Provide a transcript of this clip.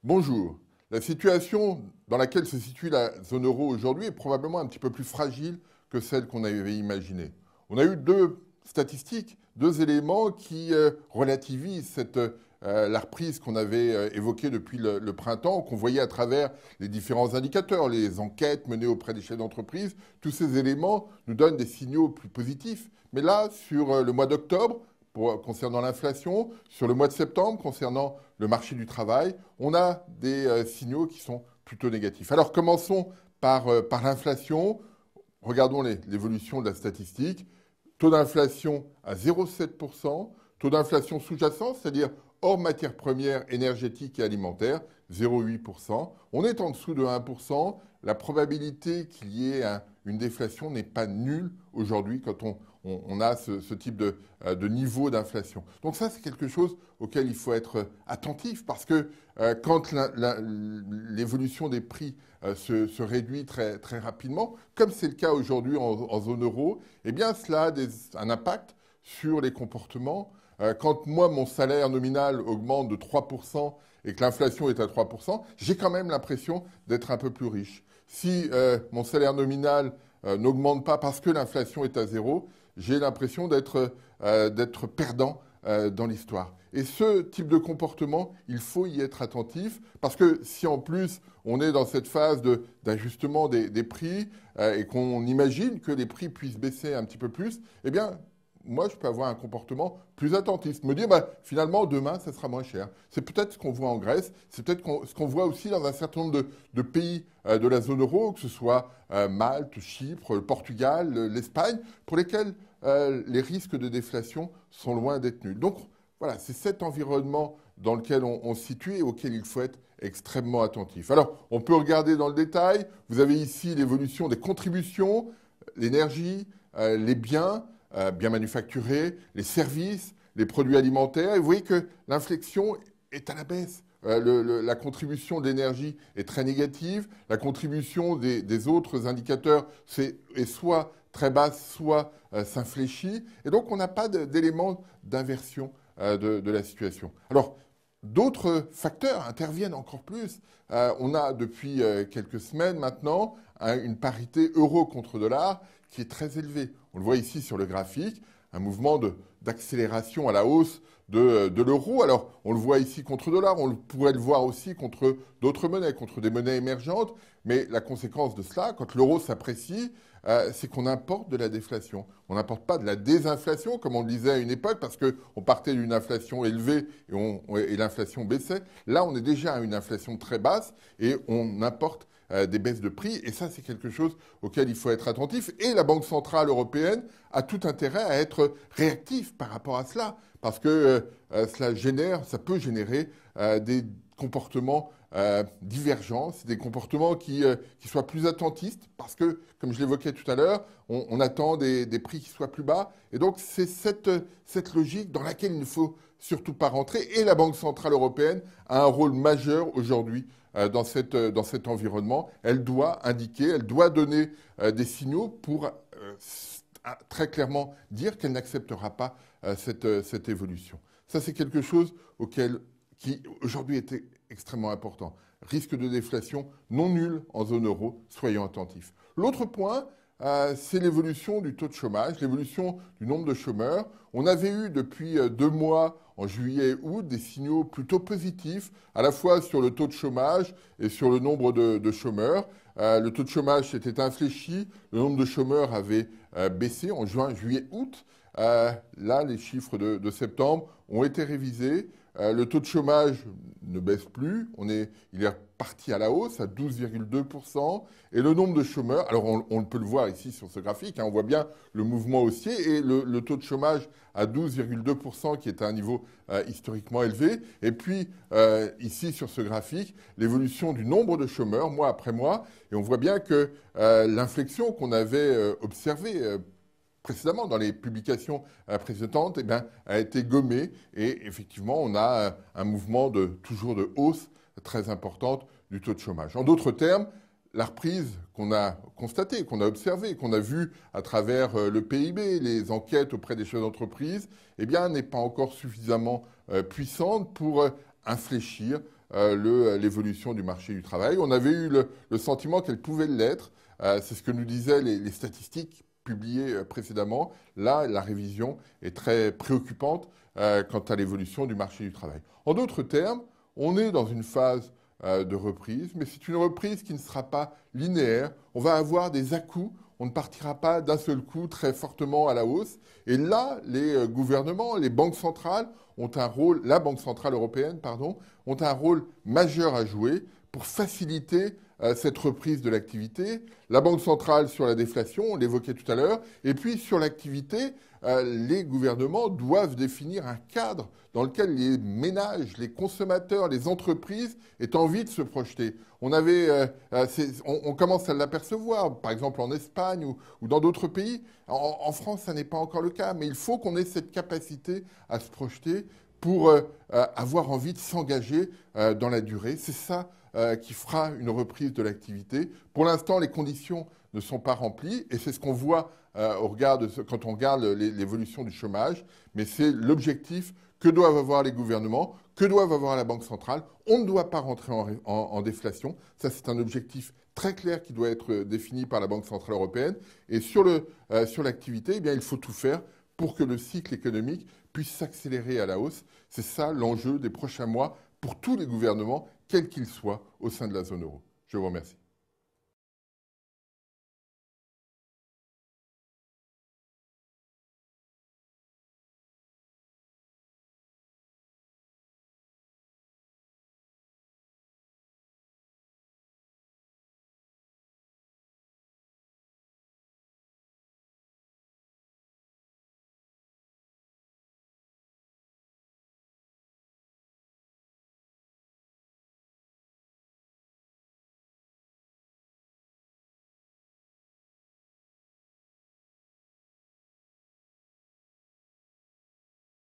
Bonjour. La situation dans laquelle se situe la zone euro aujourd'hui est probablement un petit peu plus fragile que celle qu'on avait imaginée. On a eu deux statistiques, deux éléments qui relativisent la reprise qu'on avait évoquée depuis le printemps, qu'on voyait à travers les différents indicateurs, les enquêtes menées auprès des chefs d'entreprise. Tous ces éléments nous donnent des signaux plus positifs. Mais là, sur le mois d'octobre, concernant l'inflation, sur le mois de septembre, concernant le marché du travail, on a des signaux qui sont plutôt négatifs. Alors commençons par l'inflation. Regardons l'évolution de la statistique. Taux d'inflation à 0,7%, taux d'inflation sous-jacent, c'est-à-dire hors matières premières énergétiques et alimentaires, 0,8%. On est en dessous de 1%. La probabilité qu'il y ait une déflation n'est pas nulle aujourd'hui quand on a ce type de niveau d'inflation. Donc ça, c'est quelque chose auquel il faut être attentif parce que quand l'évolution des prix se réduit très, très rapidement, comme c'est le cas aujourd'hui en zone euro, eh bien cela a un impact sur les comportements. Quand moi, mon salaire nominal augmente de 3% et que l'inflation est à 3%, j'ai quand même l'impression d'être un peu plus riche. Si mon salaire nominal n'augmente pas parce que l'inflation est à zéro, j'ai l'impression d'être perdant dans l'histoire. Et ce type de comportement, il faut y être attentif, parce que si en plus on est dans cette phase d'ajustement des prix et qu'on imagine que les prix puissent baisser un petit peu plus, eh bien, moi, je peux avoir un comportement plus attentiste. Me dire, finalement, demain, ça sera moins cher. C'est peut-être ce qu'on voit en Grèce, c'est peut-être ce qu'on voit aussi dans un certain nombre de pays de la zone euro, que ce soit Malte, Chypre, le Portugal, l'Espagne, pour lesquels les risques de déflation sont loin d'être nuls. Donc, voilà, c'est cet environnement dans lequel on se situe et auquel il faut être extrêmement attentif. Alors, on peut regarder dans le détail. Vous avez ici l'évolution des contributions, l'énergie, les biens manufacturés, les services, les produits alimentaires. Et vous voyez que l'inflexion est à la baisse. La contribution d'énergie est très négative. La contribution des autres indicateurs est soit très basse, soit s'infléchit. Et donc, on n'a pas d'élément d'inversion de la situation. Alors, d'autres facteurs interviennent encore plus. On a depuis quelques semaines maintenant une parité euro contre dollar qui est très élevée. On le voit ici sur le graphique, un mouvement d'accélération à la hausse de l'euro. Alors, on le voit ici contre dollar, on pourrait le voir aussi contre d'autres monnaies, contre des monnaies émergentes. Mais la conséquence de cela, quand l'euro s'apprécie, c'est qu'on importe de la déflation. On n'importe pas de la désinflation, comme on le disait à une époque, parce qu'on partait d'une inflation élevée et l'inflation baissait. Là, on est déjà à une inflation très basse et on importe des baisses de prix. Et ça, c'est quelque chose auquel il faut être attentif. Et la Banque centrale européenne a tout intérêt à être réactive par rapport à cela, parce que ça peut générer des comportements divergents, des comportements qui soient plus attentistes, parce que, comme je l'évoquais tout à l'heure, on attend des prix qui soient plus bas. Et donc, c'est cette logique dans laquelle il ne faut surtout pas rentrer. Et la Banque centrale européenne a un rôle majeur aujourd'hui dans cet environnement. Elle doit indiquer, elle doit donner des signaux pour très clairement dire qu'elle n'acceptera pas cette évolution. Ça, c'est quelque chose qui aujourd'hui était extrêmement important. Risque de déflation non nul en zone euro, soyons attentifs. L'autre point, c'est l'évolution du taux de chômage, l'évolution du nombre de chômeurs. On avait eu depuis 2 mois, en juillet et août, des signaux plutôt positifs, à la fois sur le taux de chômage et sur le nombre de chômeurs. Le taux de chômage s'était infléchi, le nombre de chômeurs avait baissé en juin, juillet, août. Là, les chiffres de septembre ont été révisés. Le taux de chômage ne baisse plus, il est reparti à la hausse à 12,2%. Et le nombre de chômeurs, alors on peut le voir ici sur ce graphique, on voit bien le mouvement haussier et le taux de chômage à 12,2% qui est à un niveau historiquement élevé. Et puis ici sur ce graphique, l'évolution du nombre de chômeurs mois après mois. Et on voit bien que l'inflexion qu'on avait observée précédemment dans les publications précédentes, a été gommée et effectivement, on a un mouvement toujours de hausse très importante du taux de chômage. En d'autres termes, la reprise qu'on a constatée, qu'on a observée, qu'on a vue à travers le PIB, les enquêtes auprès des chefs d'entreprise, n'est pas encore suffisamment puissante pour infléchir l'évolution du marché du travail. On avait eu le sentiment qu'elle pouvait l'être. C'est ce que nous disaient les statistiques publiées précédemment. Là, la révision est très préoccupante quant à l'évolution du marché du travail. En d'autres termes, on est dans une phase de reprise, mais c'est une reprise qui ne sera pas linéaire. On va avoir des à-coups. On ne partira pas d'un seul coup très fortement à la hausse. Et là, les gouvernements, les banques centrales ont un rôle, la Banque centrale européenne, pardon, ont un rôle majeur à jouer pour faciliter cette reprise de l'activité. La Banque centrale sur la déflation, on l'évoquait tout à l'heure, et puis sur l'activité, les gouvernements doivent définir un cadre dans lequel les ménages, les consommateurs, les entreprises aient envie de se projeter. On commence à l'apercevoir, par exemple en Espagne ou dans d'autres pays. En France, ça n'est pas encore le cas, mais il faut qu'on ait cette capacité à se projeter pour avoir envie de s'engager dans la durée. C'est ça qui fera une reprise de l'activité. Pour l'instant, les conditions ne sont pas remplies et c'est ce qu'on voit quand on regarde l'évolution du chômage, mais c'est l'objectif que doivent avoir les gouvernements, que doivent avoir la Banque centrale. On ne doit pas rentrer en déflation. Ça, c'est un objectif très clair qui doit être défini par la Banque centrale européenne. Et sur l'activité, eh bien, il faut tout faire pour que le cycle économique puisse s'accélérer à la hausse. C'est ça l'enjeu des prochains mois pour tous les gouvernements, quels qu'ils soient, au sein de la zone euro. Je vous remercie.